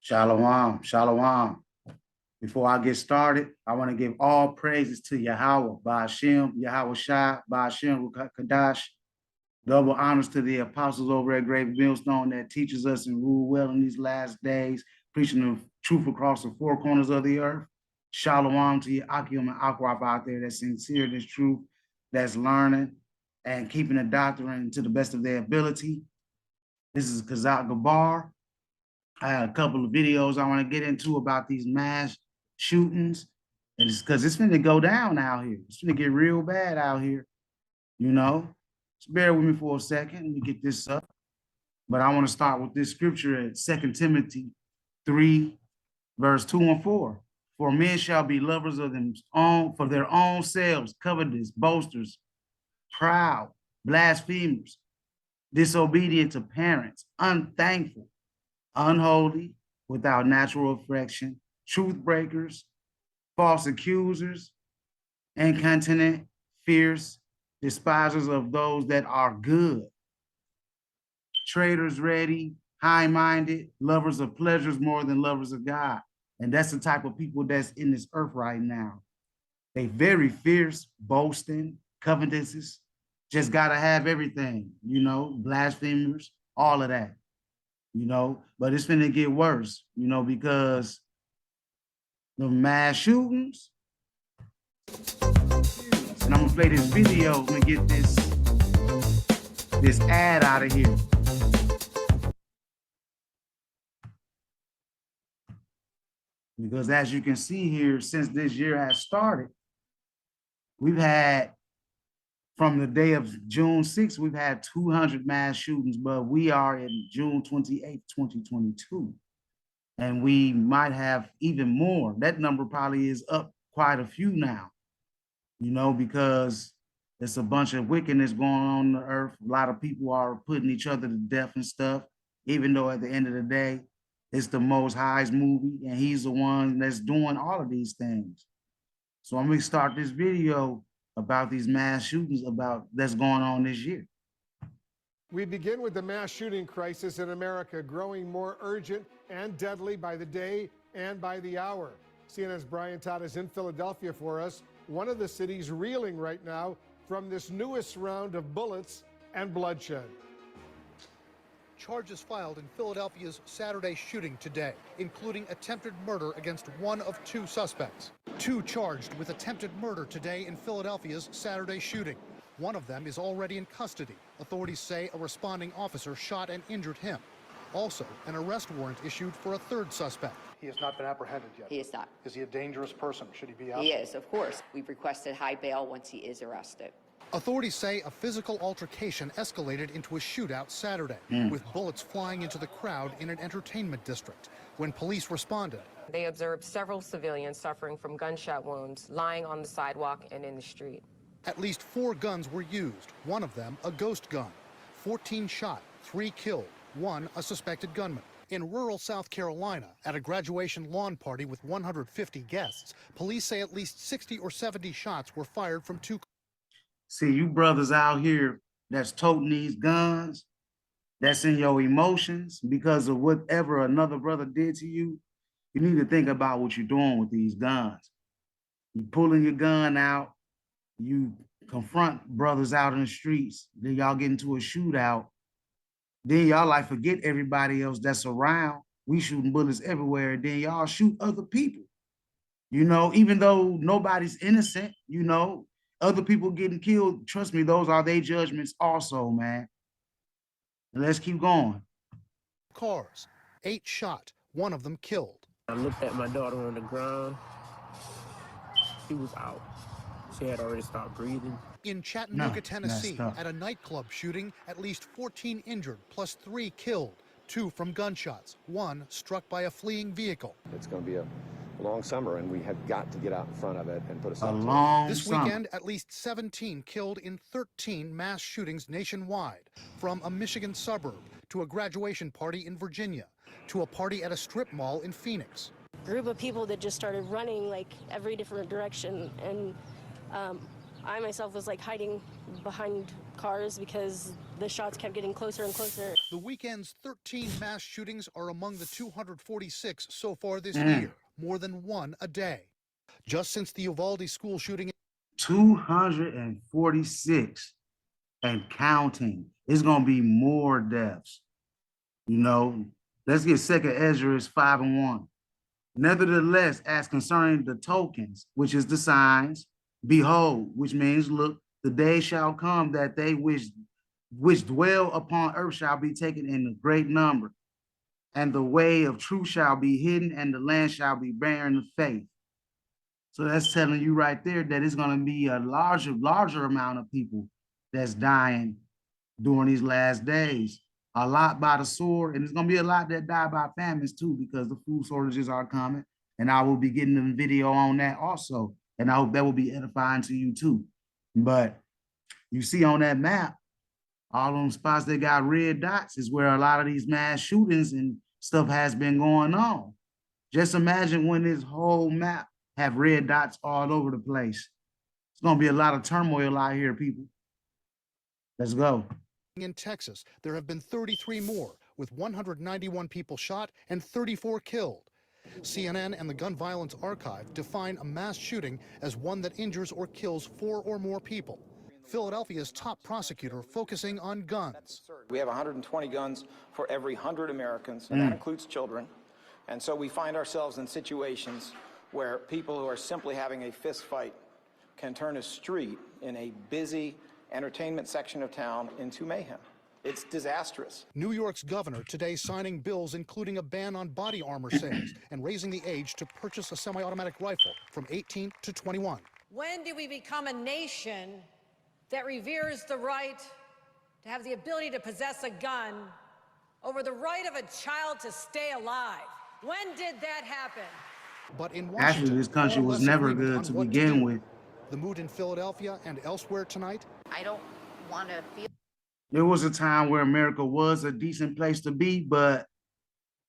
Shalom, shalom. Before I get started, I want to give all praises to Yahweh, Ba'ashem, Yahweh Shai, Ba'ashem, Kadash. Double honors to the apostles over at Great Millstone that teaches us and rule well in these last days, preaching the truth across the four corners of the earth. Shalom to your Akim and Akraf out there that's sincere in this truth, that's learning and keeping the doctrine to the best of their ability. This is Kazak Gabar. I had a couple of videos I want to get into about these mass shootings. And it's because it's going to go down out here. It's going to get real bad out here, you know. Just bear with me for a second. Let me get this up. But I want to start with this scripture at 2 Timothy 3, verse 2 and 4. For men shall be lovers of them own, for their own selves, covetous, boasters, proud, blasphemers, disobedient to parents, unthankful, unholy, without natural affection, truth breakers, false accusers, incontinent, fierce, despisers of those that are good, traitors ready, high-minded, lovers of pleasures more than lovers of God. And that's the type of people that's in this earth right now. They very fierce, boasting, covetous, just got to have everything, you know, blasphemers, all of that. You know, but it's going to get worse, you know, because the mass shootings. And I'm gonna play this video and get this ad out of here. Because as you can see here, since this year has started, we've had, from the day of June 6th, we've had 200 mass shootings, but we are in June 28th, 2022. And we might have even more. That number probably is up quite a few now, you know, because there's a bunch of wickedness going on the earth. A lot of people are putting each other to death and stuff, even though at the end of the day, it's the Most High's movie, and he's the one that's doing all of these things. So I'm gonna start this video about these mass shootings that's going on this year. We begin with the mass shooting crisis in America, growing more urgent and deadly by the day and by the hour. CNN's Brian Todd is in Philadelphia for us, one of the cities reeling right now from this newest round of bullets and bloodshed. Charges filed in Philadelphia's Saturday shooting today, including attempted murder against one of two suspects. Two charged with attempted murder today in Philadelphia's Saturday shooting. One of them is already in custody. Authorities say a responding officer shot and injured him. Also, an arrest warrant issued for a third suspect. He has not been apprehended yet. He is not. Is he a dangerous person? Should he be out? He is, of course. We've requested high bail once he is arrested. Authorities say a physical altercation escalated into a shootout Saturday, with bullets flying into the crowd in an entertainment district. When police responded, they observed several civilians suffering from gunshot wounds lying on the sidewalk and in the street. At least 4 guns were used, one of them a ghost gun. 14 shot, 3 killed, 1 a suspected gunman. In rural South Carolina, at a graduation lawn party with 150 guests, police say at least 60 or 70 shots were fired from 2. See, you brothers out here that's toting these guns, that's in your emotions because of whatever another brother did to you, you need to think about what you're doing with these guns. You pulling your gun out, you confront brothers out in the streets, then y'all get into a shootout, then y'all like forget everybody else that's around. We shooting bullets everywhere, and then y'all shoot other people. You know, even though nobody's innocent, you know, other people getting killed, trust me, those are their judgments also, man. And let's keep going. Cars, 8 shot, 1 of them killed. I looked at my daughter on the ground. She was out. She had already stopped breathing. In Chattanooga, Tennessee, at a nightclub shooting, at least 14 injured, plus 3 killed, 2 from gunshots, 1 struck by a fleeing vehicle. It's going to be a long summer, and we have got to get out in front of it and put a stop to it. This weekend, at least 17 killed in 13 mass shootings nationwide, from a Michigan suburb to a graduation party in Virginia to a party at a strip mall in Phoenix. Group of people that just started running like every different direction, and I myself was like hiding behind cars because The shots kept getting closer and closer. The weekend's 13 mass shootings are among the 246 so far this year, more than one a day. Just since the Uvalde school shooting, 246 and counting. It's gonna be more deaths. You know, let's get Second Ezra 5:1. Nevertheless, as concerning the tokens, which is the signs, behold, which means look, the day shall come that they which dwell upon earth shall be taken in a great number, and the way of truth shall be hidden, and the land shall be barren of faith. So that's telling you right there that it's going to be a larger amount of people that's dying during these last days. A lot by the sword, and it's going to be a lot that die by famines too, because the food shortages are coming. And I will be getting a video on that also. And I hope that will be edifying to you too. But you see on that map, all them spots that got red dots is where a lot of these mass shootings and stuff has been going on. Just imagine when this whole map have red dots all over the place. It's gonna be a lot of turmoil out here, people. Let's go. in Texas, there have been 33 more, with 191 people shot and 34 killed. CNN and the Gun Violence Archive define a mass shooting as one that injures or kills 4 or more people. Philadelphia's top prosecutor focusing on guns. We have 120 guns for every 100 Americans, and that includes children. And so we find ourselves in situations where people who are simply having a fist fight can turn a street in a busy entertainment section of town into mayhem. It's disastrous. New York's governor today signing bills including a ban on body armor sales and raising the age to purchase a semi-automatic rifle from 18 to 21. When do we become a nation that reveres the right to have the ability to possess a gun over the right of a child to stay alive? When did that happen? But in Washington, actually, this country was never good to begin with. The mood in Philadelphia and elsewhere tonight? I don't want to feel. There was a time where America was a decent place to be, but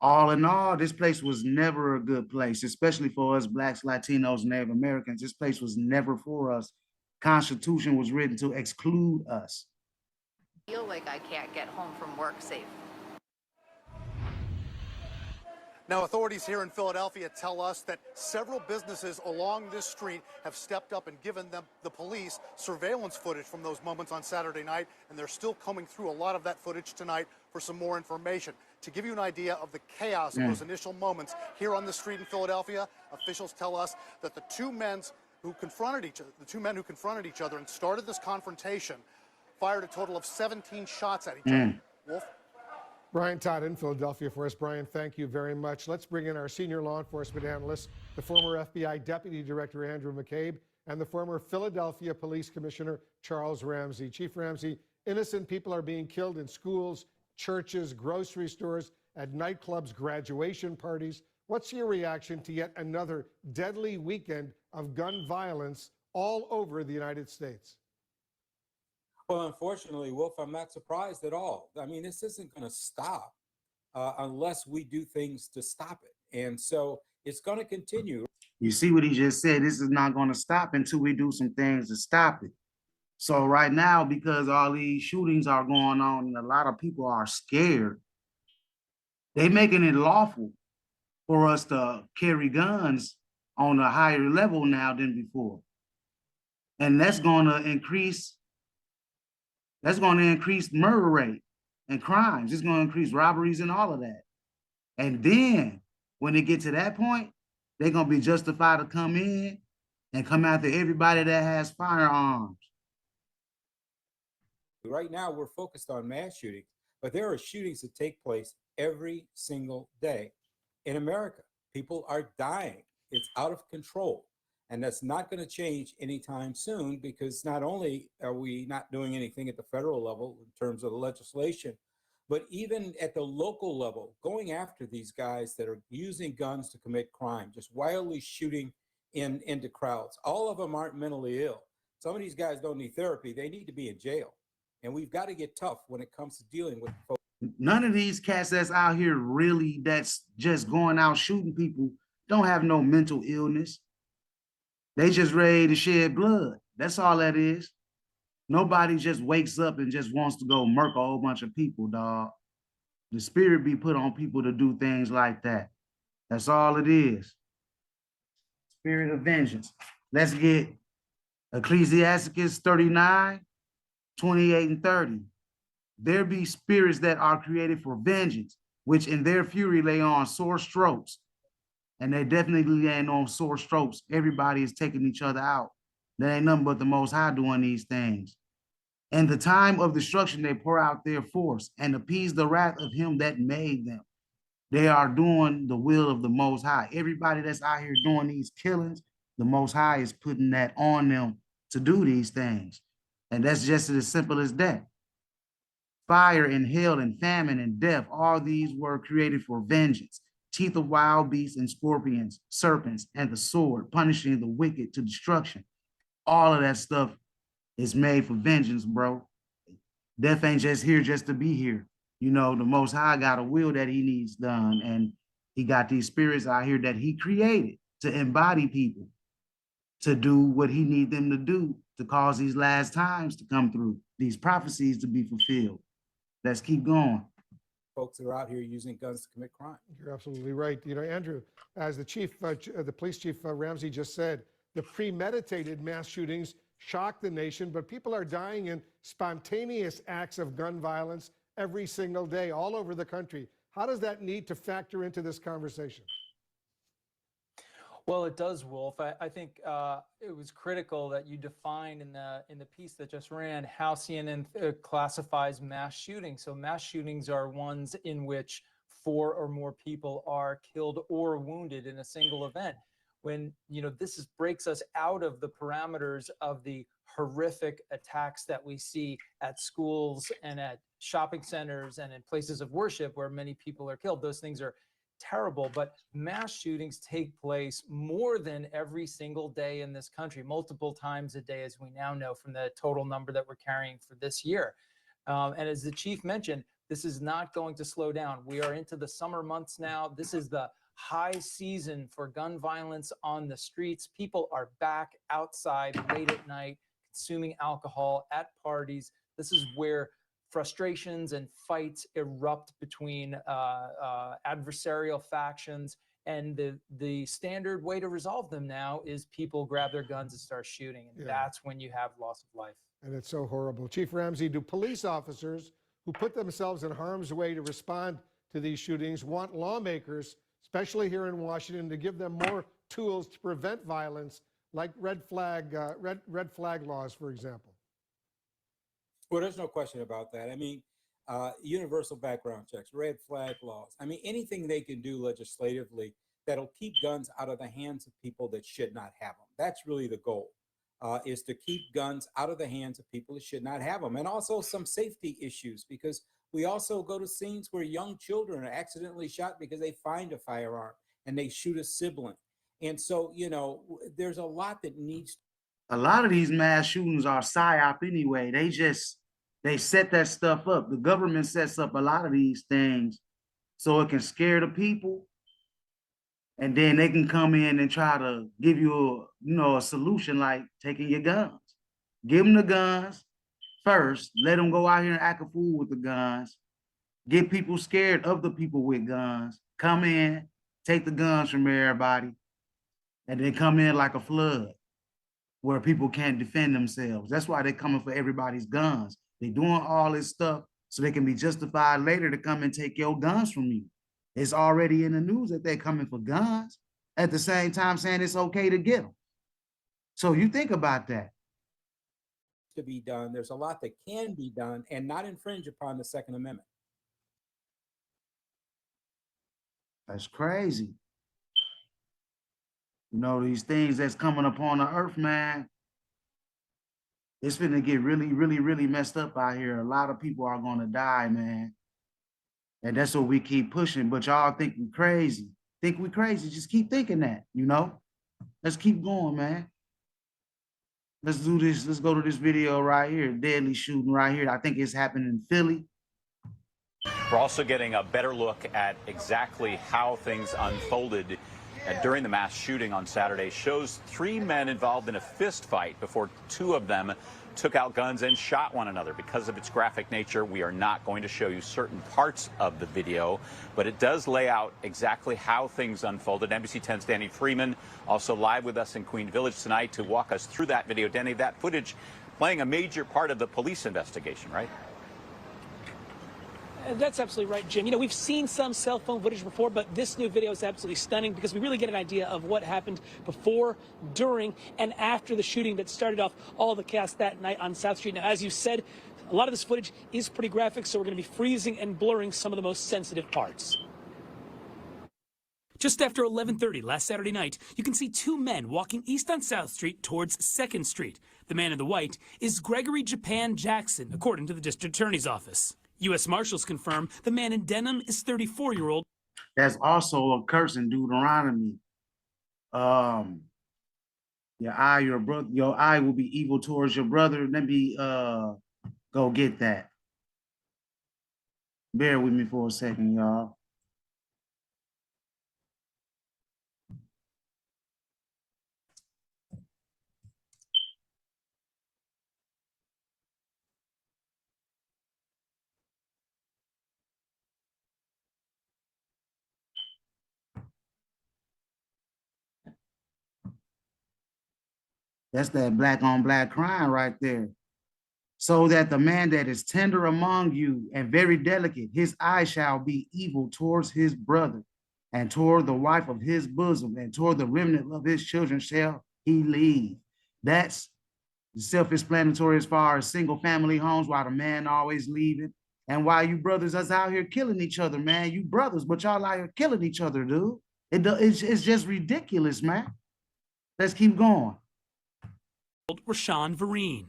all in all, this place was never a good place, especially for us Blacks, Latinos, Native Americans. This place was never for us. Constitution was written to exclude us. I feel like I can't get home from work safe. Now, authorities here in Philadelphia tell us that several businesses along this street have stepped up and given the police surveillance footage from those moments on Saturday night, and they're still combing through a lot of that footage tonight for some more information. To give you an idea of the chaos of those initial moments here on the street in Philadelphia, officials tell us that the two men who confronted each other and started this confrontation fired a total of 17 shots at each other. Wolf? Brian Todd in Philadelphia for us. Brian, thank you very much. Let's bring in our senior law enforcement analyst, the former FBI Deputy Director Andrew McCabe, and the former Philadelphia Police Commissioner Charles Ramsey. Chief Ramsey, innocent people are being killed in schools, churches, grocery stores, at nightclubs, graduation parties. What's your reaction to yet another deadly weekend of gun violence all over the United States? Well, unfortunately, Wolf, I'm not surprised at all. I mean, this isn't going to stop unless we do things to stop it. And so it's going to continue. You see what he just said? This is not going to stop until we do some things to stop it. So right now, because all these shootings are going on and a lot of people are scared, they're making it lawful for us to carry guns on a higher level now than before. And that's going to increase murder rate and crimes. It's going to increase robberies and all of that. And then when they get to that point, they're going to be justified to come in and come after everybody that has firearms. Right now, we're focused on mass shootings, but there are shootings that take place every single day in America. People are dying. It's out of control. And that's not going to change anytime soon, because not only are we not doing anything at the federal level in terms of the legislation, but even at the local level, going after these guys that are using guns to commit crime, just wildly shooting into crowds. All of them aren't mentally ill. Some of these guys don't need therapy. They need to be in jail. And we've got to get tough when it comes to dealing with folks. None of these cats that's out here really that's just going out shooting people don't have no mental illness. They just ready to shed blood. That's all that is. Nobody just wakes up and just wants to go murk a whole bunch of people, dog. The spirit be put on people to do things like that. That's all it is. Spirit of vengeance. Let's get Ecclesiasticus 39, 28 and 30. There be spirits that are created for vengeance, which in their fury lay on sore strokes. And they definitely laying on sore strokes. Everybody is taking each other out. There ain't nothing but the Most High doing these things. In the time of destruction, they pour out their force and appease the wrath of him that made them. They are doing the will of the Most High. Everybody that's out here doing these killings, the Most High is putting that on them to do these things. And that's just as simple as that. Fire and hail and famine and death, all these were created for vengeance. Teeth of wild beasts and scorpions, serpents, and the sword, punishing the wicked to destruction. All of that stuff is made for vengeance, bro. Death ain't just here just to be here. You know, the Most High got a will that he needs done, and he got these spirits out here that he created to embody people, to do what he needs them to do, to cause these last times to come through, these prophecies to be fulfilled. Let's keep going. Folks are out here using guns to commit crime. You're absolutely right. You know, Andrew, as the police chief Ramsey just said, the premeditated mass shootings shock the nation, but people are dying in spontaneous acts of gun violence every single day all over the country. How does that need to factor into this conversation? Well, it does, Wolf. I think it was critical that you defined in the piece that just ran how CNN classifies mass shootings. So mass shootings are ones in which 4 or more people are killed or wounded in a single event. When, you know, this breaks us out of the parameters of the horrific attacks that we see at schools and at shopping centers and in places of worship where many people are killed. Those things are terrible, but mass shootings take place more than every single day in this country, multiple times a day, as we now know from the total number that we're carrying for this year. And as the chief mentioned, this is not going to slow down. We are into the summer months now. This is the high season for gun violence on the streets. People are back outside late at night, consuming alcohol at parties. This is where frustrations and fights erupt between adversarial factions. And the standard way to resolve them now is people grab their guns and start shooting. And that's when you have loss of life. And it's so horrible. Chief Ramsey, do police officers who put themselves in harm's way to respond to these shootings want lawmakers, especially here in Washington, to give them more tools to prevent violence, like red flag laws, for example? Well, there's no question about that. I mean, universal background checks, red flag laws. I mean, anything they can do legislatively that'll keep guns out of the hands of people that should not have them. That's really the goal, is to keep guns out of the hands of people that should not have them. And also some safety issues, because we also go to scenes where young children are accidentally shot because they find a firearm and they shoot a sibling. And so, you know, there's a lot that needs. A lot of these mass shootings are psyop anyway. They set that stuff up. The government sets up a lot of these things so it can scare the people, and then they can come in and try to give you a solution, like taking your guns. Give them the guns first. Let them go out here and act a fool with the guns. Get people scared of the people with guns. Come in, take the guns from everybody, and then come in like a flood where people can't defend themselves. That's why they're coming for everybody's guns. They're doing all this stuff so they can be justified later to come and take your guns from you. It's already in the news that they're coming for guns, at the same time saying it's okay to get them. So you think about that. To be done. There's a lot that can be done and not infringe upon the Second Amendment. That's crazy. You know, these things that's coming upon the earth, man, it's gonna get really, really, really messed up out here. A lot of people are gonna die, man. And that's what we keep pushing. But y'all think we crazy. Think we crazy. Just keep thinking that, you know? Let's keep going, man. Let's do this. Let's go to this video right here. Deadly shooting right here. I think it's happening in Philly. We're also getting a better look at exactly how things unfolded during the mass shooting on Saturday. Shows 3 men involved in a fist fight before 2 of them took out guns and shot one another. Because of its graphic nature, we are not going to show you certain parts of the video, but it does lay out exactly how things unfolded. NBC 10's Danny Freeman also live with us in Queen Village tonight to walk us through that video. Danny, that footage playing a major part of the police investigation, right? That's absolutely right, Jim. You know, we've seen some cell phone footage before, but this new video is absolutely stunning because we really get an idea of what happened before, during, and after the shooting that started off all the chaos that night on South Street. Now, as you said, a lot of this footage is pretty graphic, so we're going to be freezing and blurring some of the most sensitive parts. Just after 11:30 last Saturday night, you can see two men walking east on South Street towards 2nd Street. The man in the white is Gregory Japan Jackson, according to the district attorney's office. U.S. Marshals confirm the man in denim is 34-year-old. That's also a curse in Deuteronomy. Your eye will be evil towards your brother. Let me go get that. Bear with me for a second, y'all. That's that black on black crime right there. So that the man that is tender among you and very delicate, his eye shall be evil towards his brother, and toward the wife of his bosom, and toward the remnant of his children shall he leave. That's self-explanatory as far as single family homes, while the man always leaving. And why you brothers us out here killing each other, man. You brothers, but y'all out here killing each other, dude. It's just ridiculous, man. Let's keep going. Rashawn Vereen.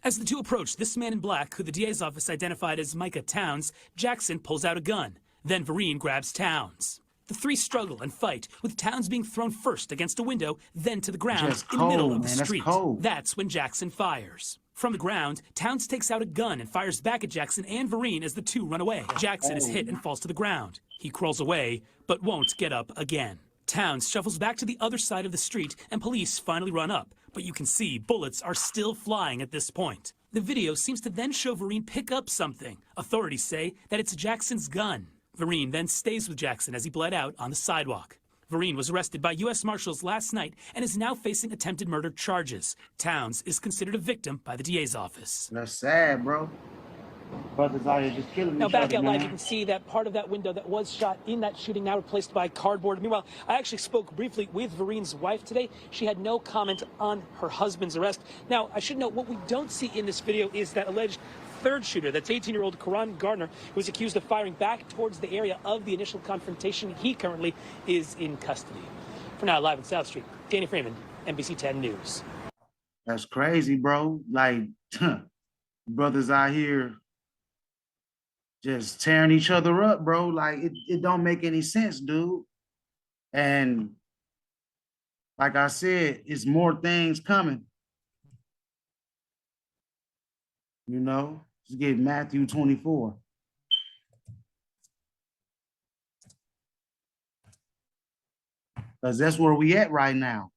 As the two approach this man in black, who the DA's office identified as Micah Towns, Jackson pulls out a gun. Then Vereen grabs Towns. The three struggle and fight, with Towns being thrown first against a window, then to the ground in the middle of the street. That's when Jackson fires. From the ground, Towns takes out a gun and fires back at Jackson and Vereen as the two run away. Jackson is hit and falls to the ground. He crawls away, but won't get up again. Towns shuffles back to the other side of the street, and police finally run up. But you can see bullets are still flying at this point. The video seems to then show Vereen pick up something. Authorities say that it's Jackson's gun. Vereen then stays with Jackson as he bled out on the sidewalk. Vereen was arrested by U.S. Marshals last night and is now facing attempted murder charges. Towns is considered a victim by the DA's office. That's sad, bro. Brothers out here just killing Now, each back other, out man. live, you can see that part of that window that was shot in that shooting now replaced by cardboard. Meanwhile, I actually spoke briefly with Vereen's wife today. She had no comment on her husband's arrest. Now, I should note, what we don't see in this video is that alleged third shooter, that's 18-year-old Karan Gardner, who was accused of firing back towards the area of the initial confrontation. He currently is in custody. For now, live on South Street, Danny Freeman, NBC 10 News. That's crazy, bro. Like, brothers out here just tearing each other up, bro. Like, it don't make any sense, dude. And like I said, it's more things coming. You know, let's get Matthew 24. Because that's where we at right now.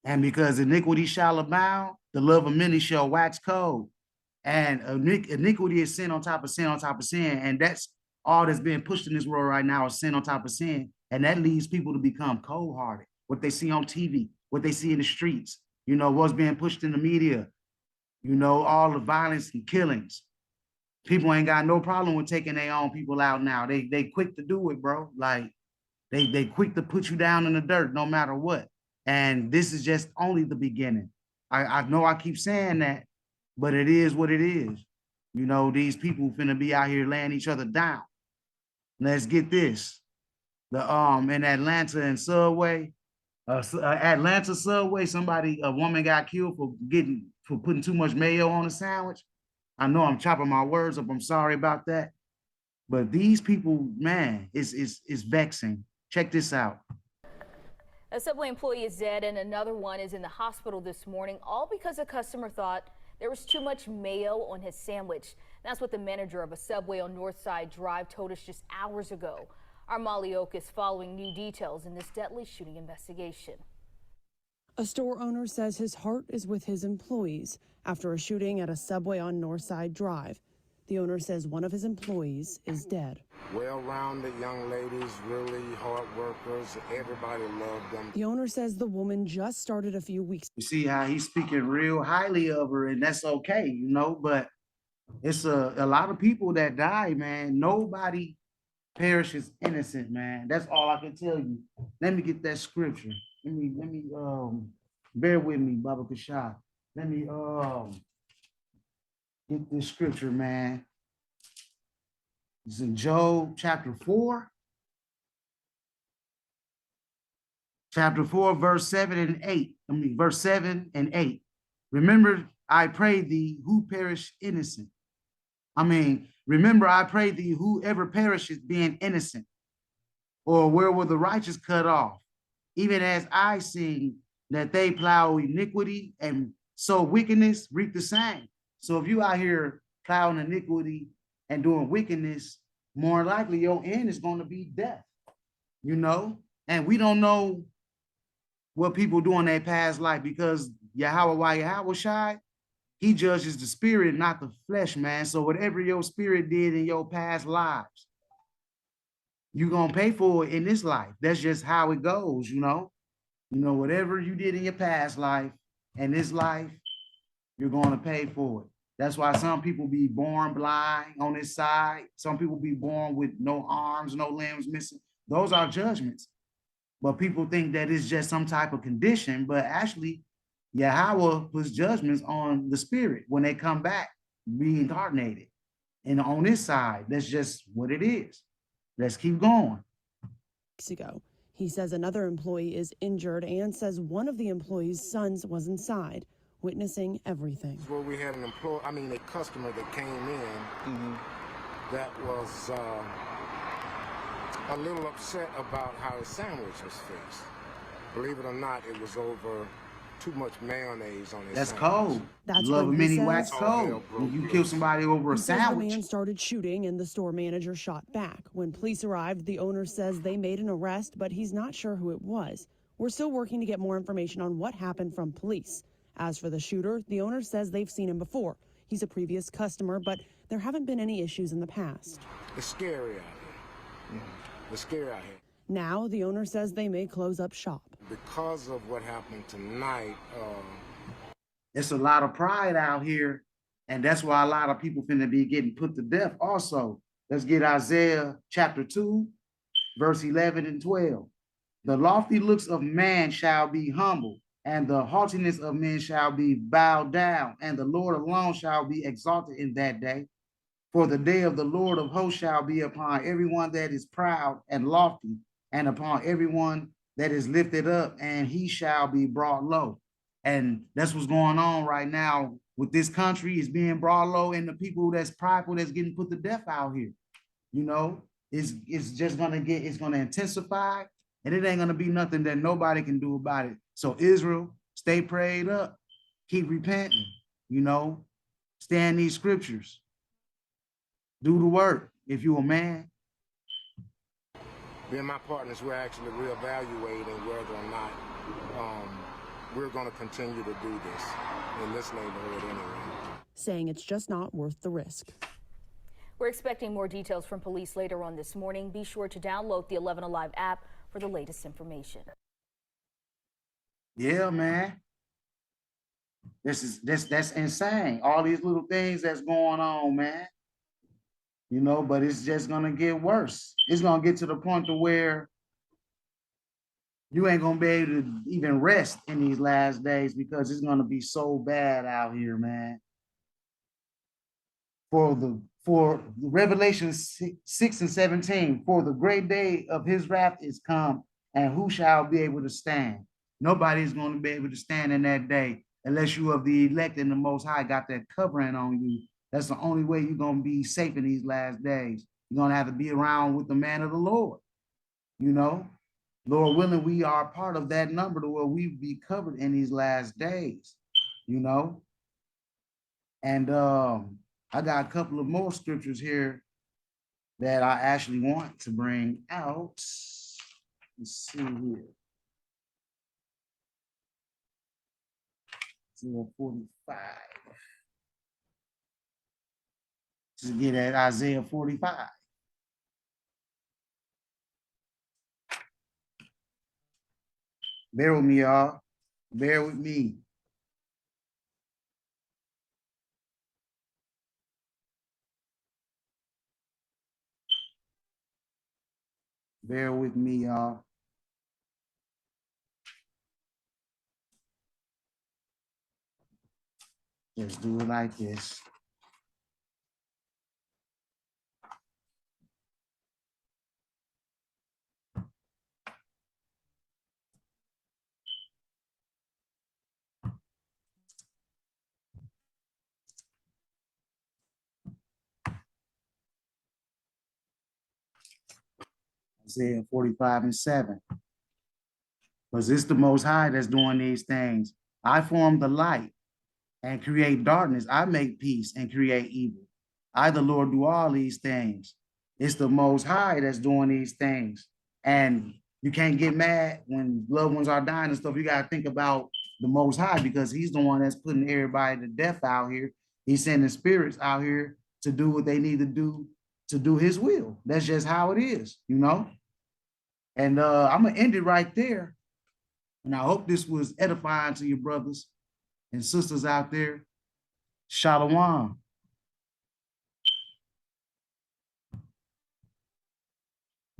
And because iniquity shall abound, the love of many shall wax cold. And iniquity is sin on top of sin on top of sin. And that's all that's being pushed in this world right now is sin on top of sin. And that leads people to become cold-hearted. What they see on TV, what they see in the streets, you know, what's being pushed in the media, you know, all the violence and killings. People ain't got no problem with taking their own people out now. They quick to do it, bro. Like, they quick to put you down in the dirt no matter what. And this is just only the beginning. I know I keep saying that, but it is what it is. You know, these people finna be out here laying each other down. Let's get this. In Atlanta and Subway, Atlanta Subway, a woman got killed for putting too much mayo on a sandwich. I know I'm chopping my words up. I'm sorry about that. But these people, man, it's vexing. Check this out. A Subway employee is dead and another one is in the hospital this morning, all because a customer thought there was too much mayo on his sandwich. That's what the manager of a Subway on Northside Drive told us just hours ago. Our Molly Oak is following new details in this deadly shooting investigation. A store owner says his heart is with his employees after a shooting at a Subway on Northside Drive. The owner says one of his employees is dead. Well-rounded young ladies, really hard workers. Everybody loved them. The owner says the woman just started a few weeks. You see how he's speaking real highly of her, and that's okay, you know, but it's a lot of people that die, man. Nobody perishes innocent, man. That's all I can tell you. Let me get that scripture. Let me bear with me, Baba Kashah. Let me get this scripture, man. It's in Job chapter 4. Chapter 4, verse 7 and 8. Verse 7 and 8. Remember, I pray thee who perish innocent. Remember, I pray thee whoever perishes being innocent. Or where will the righteous cut off? Even as I sing that they plow iniquity and sow wickedness, reap the same. So if you out here plowing iniquity and doing wickedness, more likely your end is going to be death, you know? And we don't know what people do in their past life because Yahweh Shai, he judges the spirit, not the flesh, man. So whatever your spirit did in your past lives, you're going to pay for it in this life. That's just how it goes, you know? You know, whatever you did in your past life and this life, you're going to pay for it. That's why some people be born blind on this side. Some people be born with no arms, no limbs missing. Those are judgments. But people think that it's just some type of condition, but actually Yahweh puts judgments on the spirit when they come back, reincarnated. And on this side, that's just what it is. Let's keep going. Weeks ago, he says another employee is injured and says one of the employee's sons was inside, witnessing everything. Well, we had a customer that came in that was a little upset about how his sandwich was fixed. Believe it or not, it was over too much mayonnaise on his That's sandwich. cold. That's Love when a he mini says- wax cold. When you kill somebody over a He says sandwich. the man started shooting and the store manager shot back. When police arrived, the owner says they made an arrest, but he's not sure who it was. We're still working to get more information on what happened from police. As for the shooter, the owner says they've seen him before. He's a previous customer, but there haven't been any issues in the past. It's scary out here. It's scary out here. Now, the owner says they may close up shop. Because of what happened tonight, It's a lot of pride out here, and that's why a lot of people finna be getting put to death also. Let's get Isaiah chapter 2, verse 11 and 12. The lofty looks of man shall be humbled, and the haughtiness of men shall be bowed down, and the Lord alone shall be exalted in that day. For the day of the Lord of hosts shall be upon everyone that is proud and lofty, and upon everyone that is lifted up, and he shall be brought low. And that's what's going on right now with this country, is being brought low, and the people that's prideful that's getting put to death out here. You know, it's just it's gonna intensify, and it ain't gonna be nothing that nobody can do about it. So Israel, stay prayed up, keep repenting, you know, stay in these scriptures, do the work if you're a man. me and my partners, we're actually reevaluating whether or not we're going to continue to do this in this neighborhood anyway. Saying it's just not worth the risk. We're expecting more details from police later on this morning. Be sure to download the 11 Alive app for the latest information. Yeah, man. That's insane. All these little things that's going on, man. You know, but it's just gonna get worse. It's gonna get to the point to where you ain't gonna be able to even rest in these last days, because it's gonna be so bad out here, man. For Revelation 6 and 17, for the great day of his wrath is come, and who shall be able to stand? Nobody's going to be able to stand in that day unless you of the elect and the Most High got that covering on you. That's the only way you're going to be safe in these last days. You're going to have to be around with the man of the Lord. You know, Lord willing, we are part of that number to where we be covered in these last days, you know. And I got a couple of more scriptures here that I actually want to bring out. Let's see here. Isaiah 45. Just get at Isaiah 45. Bear with me, y'all. Bear with me. Bear with me, y'all. Just do it like this. Isaiah 45:7. Because it's the Most High that's doing these things. I form the light and create darkness. I make peace and create evil. I, the Lord, do all these things. It's the Most High that's doing these things. And you can't get mad when loved ones are dying and stuff. You got to think about the Most High, because he's the one that's putting everybody to death out here. He's sending spirits out here to do what they need to do his will. That's just how it is, you know? And I'm going to end it right there. And I hope this was edifying to your brothers and sisters out there. Shalom.